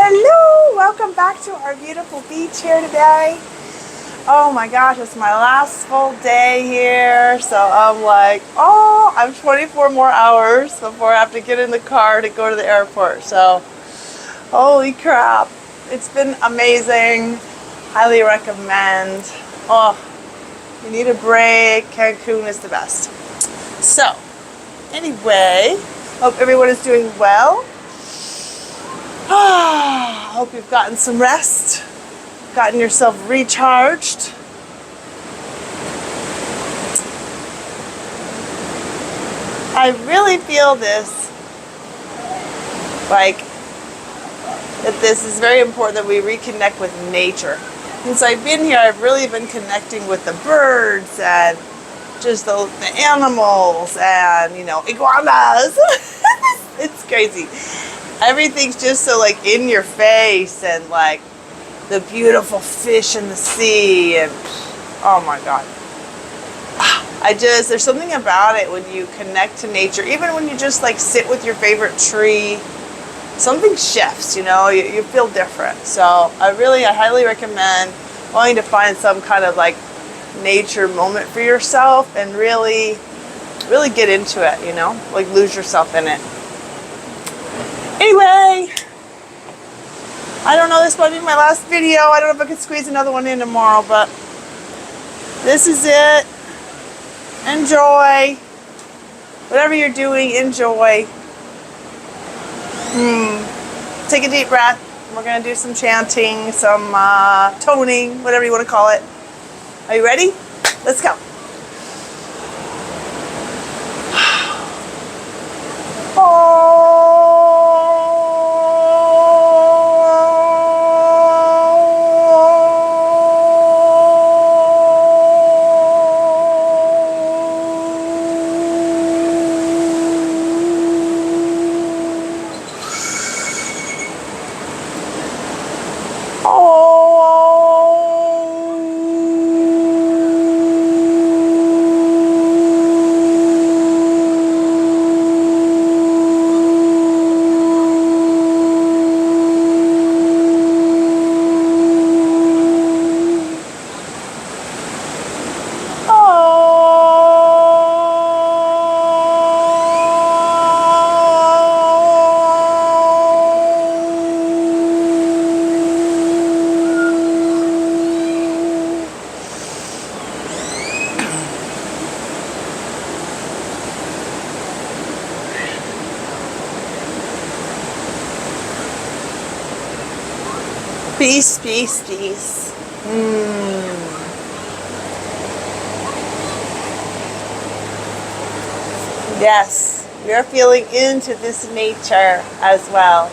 Hello, welcome back to our beautiful beach here today. Oh my gosh, it's my last full day here. So I'm like, I'm 24 more hours before I have to get in the car to go to the airport. So, holy crap. It's been amazing. Highly recommend. Oh, you need a break. Cancun is the best. So, anyway, hope everyone is doing well. Hope you've gotten some rest, gotten yourself recharged. I really feel this, like, that this is very important that we reconnect with nature. Since I've been here, I've really been connecting with the birds and just the animals and, iguanas. It's crazy. Everything's just so like in your face, and like the beautiful fish in the sea, and oh my god. There's something about it when you connect to nature, even when you just like sit with your favorite tree, something shifts, you feel different. So I highly recommend wanting to find some kind of like nature moment for yourself and really get into it, like lose yourself in it. Anyway, I don't know, this might be my last video. I don't know if I could squeeze another one in tomorrow, but this is it. Enjoy. Whatever you're doing, enjoy. Take a deep breath. We're going to do some chanting, some toning, whatever you want to call it. Are you ready? Let's go. Peace, peace, peace. Yes, we are feeling into this nature as well.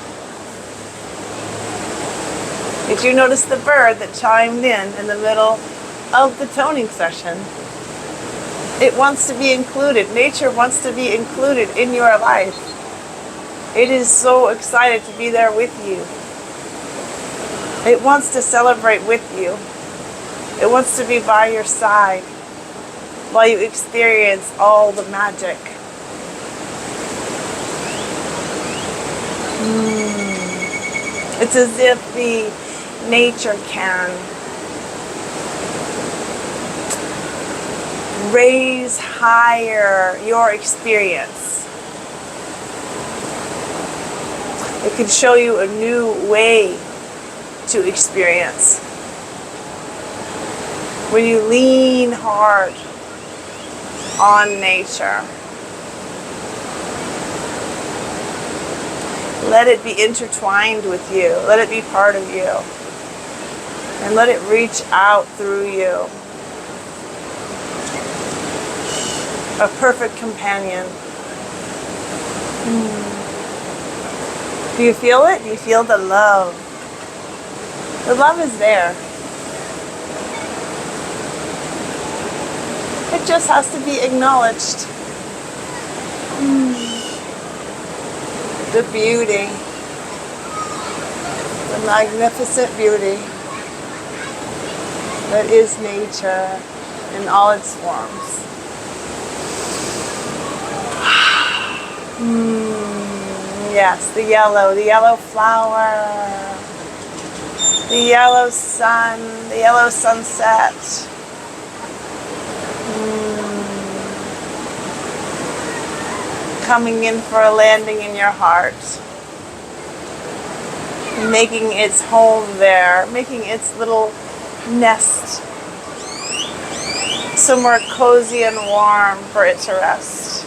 Did you notice the bird that chimed in the middle of the toning session? It wants to be included. Nature wants to be included in your life. It is so excited to be there with you. It wants to celebrate with you. It wants to be by your side while you experience all the magic. It's as if the nature can raise higher your experience. It can show you a new way to experience. When you lean hard on nature, let it be intertwined with you. Let it be part of you. And let it reach out through you. A perfect companion. Do you feel it? Do you feel the love? The love is there. It just has to be acknowledged. The beauty. The magnificent beauty that is nature in all its forms. Yes, the yellow flower, the yellow sun, the yellow sunset. Coming in for a landing in your heart. Making its home there, making its little nest somewhere cozy and warm for it to rest.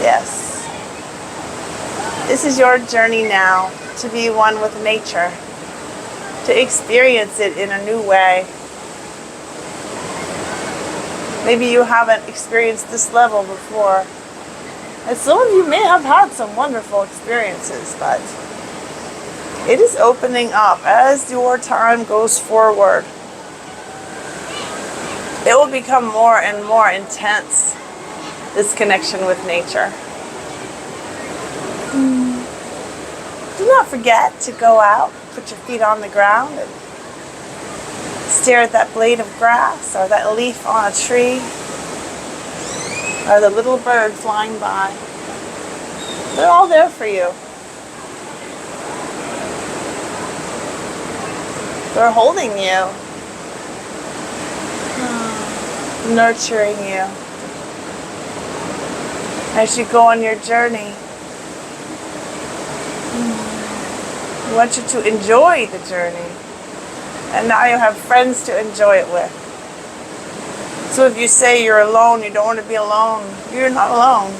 Yes. This is your journey now to be one with nature, to experience it in a new way. Maybe you haven't experienced this level before. And some of you may have had some wonderful experiences, but it is opening up as your time goes forward. It will become more and more intense, this connection with nature. Do not forget to go out, put your feet on the ground, and stare at that blade of grass or that leaf on a tree or the little bird flying by. They're all there for you. They're holding you, nurturing you as you go on your journey. I want you to enjoy the journey. And now you have friends to enjoy it with. So if you say you're alone, you don't want to be alone, you're not alone.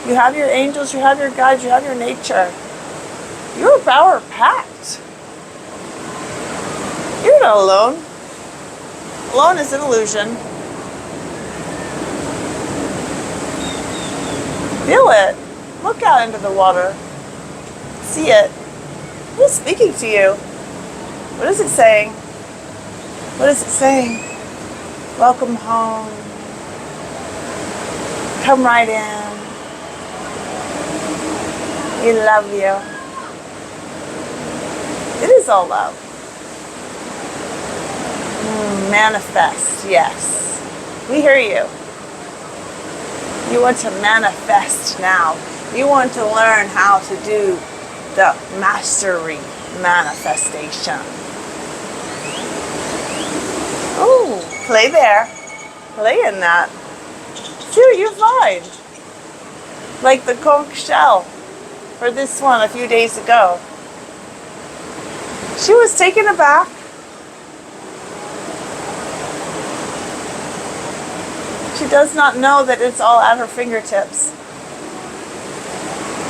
You have your angels, you have your guides, you have your nature. You're power packed. You're not alone. Alone is an illusion. Feel it. Look out into the water. See it. Who's speaking to you? What is it saying? What is it saying? Welcome home. Come right in. We love you. It is all love. Manifest, yes. We hear you. You want to manifest now. You want to learn how to do the mastery manifestation. Ooh, play there. Play in that. See what you find. Like the conch shell for this one a few days ago. She was taken aback. She does not know that it's all at her fingertips.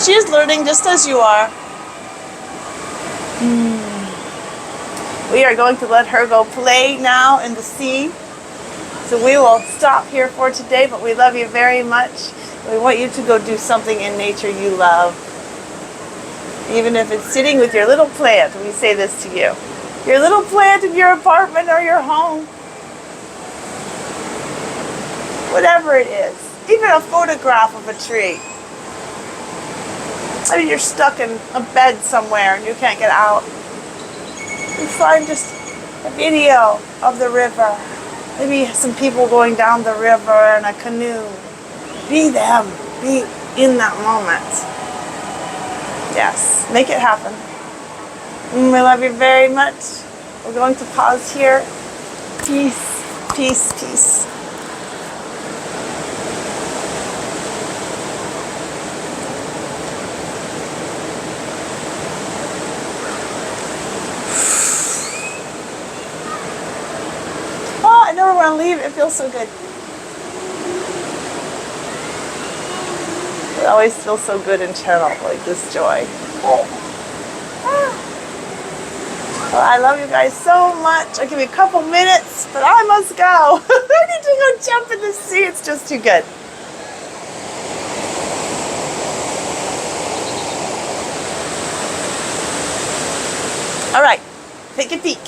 She is learning just as you are. We are going to let her go play now in the sea. So we will stop here for today, but we love you very much. We want you to go do something in nature you love. Even if it's sitting with your little plant, we say this to you. Your little plant in your apartment or your home. Whatever it is. Even a photograph of a tree. I mean, you're stuck in a bed somewhere and you can't get out. You find just a video of the river. Maybe some people going down the river in a canoe. Be them. Be in that moment. Yes, make it happen. We love you very much. We're going to pause here. Peace, peace, peace. Oh, I never want to leave. It feels so good. It always feels so good and channel, like this joy. Well, I love you guys so much. I'll give you a couple minutes, but I must go. I need to go jump in the sea. It's just too good. All right, take a peek.